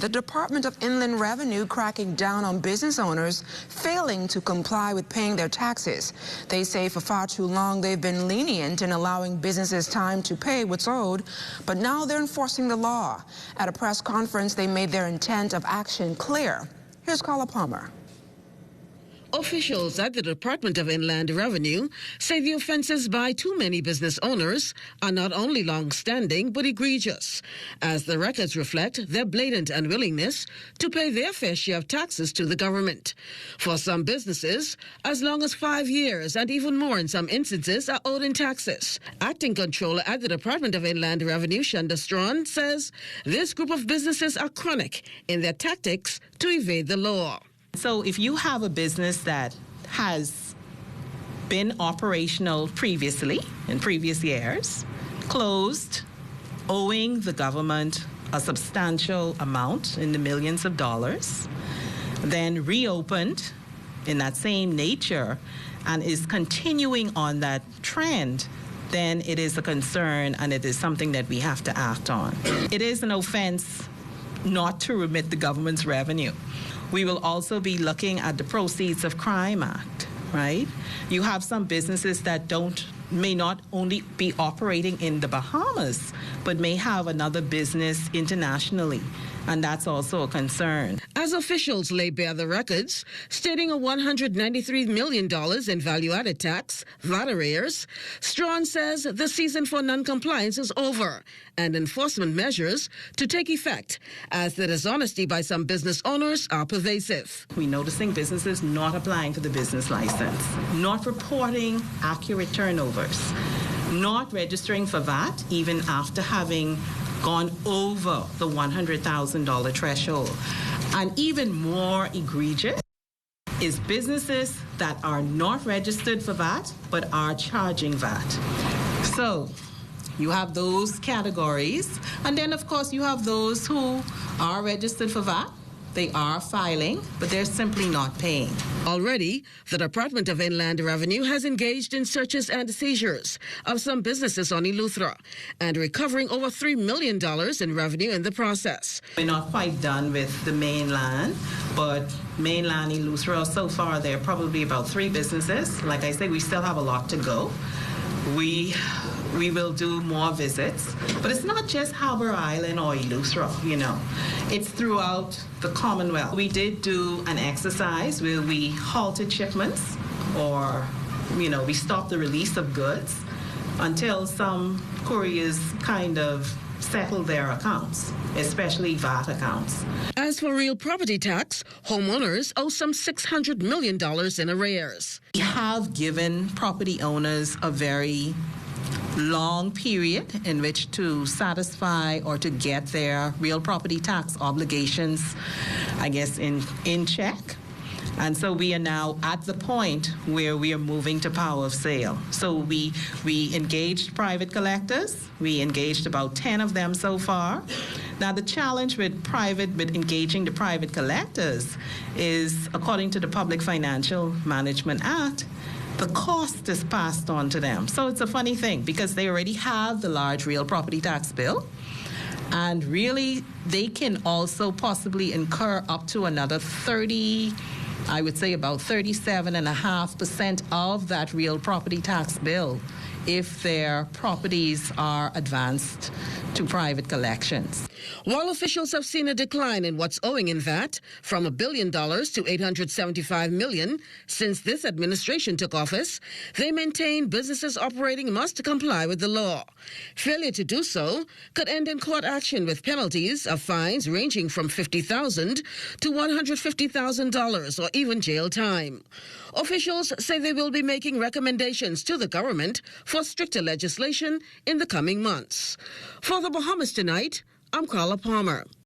The Department of Inland Revenue cracking down on business owners failing to comply with paying their taxes. They say for far too long they've been lenient in allowing businesses time to pay what's owed, but now they're enforcing the law. At a press conference, they made their intent of action clear. Here's Carla Palmer. Officials at the Department of Inland Revenue say the offenses by too many business owners are not only long-standing but egregious, as the records reflect their blatant unwillingness to pay their fair share of taxes to the government. For some businesses, as long as 5 years and even more in some instances are owed in taxes. Acting Controller at the Department of Inland Revenue, Shanda Strawn, says this group of businesses are chronic in their tactics to evade the law. So if you have a business that has been operational previously, in previous years, closed, owing the government a substantial amount in the millions of dollars, then reopened in that same nature and is continuing on that trend, then it is a concern and it is something that we have to act on. It is an offense not to remit the government's revenue. We will also be looking at the Proceeds of Crime Act, right? You have some businesses that may not only be operating in the Bahamas, but may have another business internationally, and that's also a concern. As officials lay bare the records, stating a $193 million in value-added tax, VAT arrears, Strawn says the season for non-compliance is over and enforcement measures to take effect as the dishonesty by some business owners are pervasive. We're noticing businesses not applying for the business license, not reporting accurate turnovers, not registering for VAT even after having gone over the $100,000 threshold. And even more egregious is businesses that are not registered for VAT but are charging VAT. So you have those categories. And then, of course, you have those who are registered for VAT. They are filing, but they're simply not paying. Already, the Department of Inland Revenue has engaged in searches and seizures of some businesses on Eleuthera and recovering over $3 million in revenue in the process. We're not quite done with the mainland, but mainland Eleuthera, so far there are probably about 3 businesses. Like I say, we still have a lot to go. We will do more visits, but it's not just Harbour Island or Eleuthera, It's throughout the Commonwealth. We did do an exercise where we halted shipments or, we stopped the release of goods until some couriers kind of settle their accounts, especially VAT accounts. As for real property tax, homeowners owe some $600 million in arrears. We have given property owners a very long period in which to satisfy or to get their real property tax obligations, in check. And so we are now at the point where we are moving to power of sale. So we engaged private collectors. We engaged about 10 of them so far. Now the challenge with engaging the private collectors is, according to the Public Financial Management Act, the cost is passed on to them. So it's a funny thing because they already have the large real property tax bill. And really, they can also possibly incur up to another about 37.5% of that real property tax bill if their properties are advanced to private collections. While officials have seen a decline in what's owing in VAT from $1 billion to $875 million since this administration took office, they maintain businesses operating must comply with the law. Failure to do so could end in court action with penalties of fines ranging from $50,000 to $150,000 or even jail time. Officials say they will be making recommendations to the government for stricter legislation in the coming months. For the Bahamas Tonight, I'm Carla Palmer.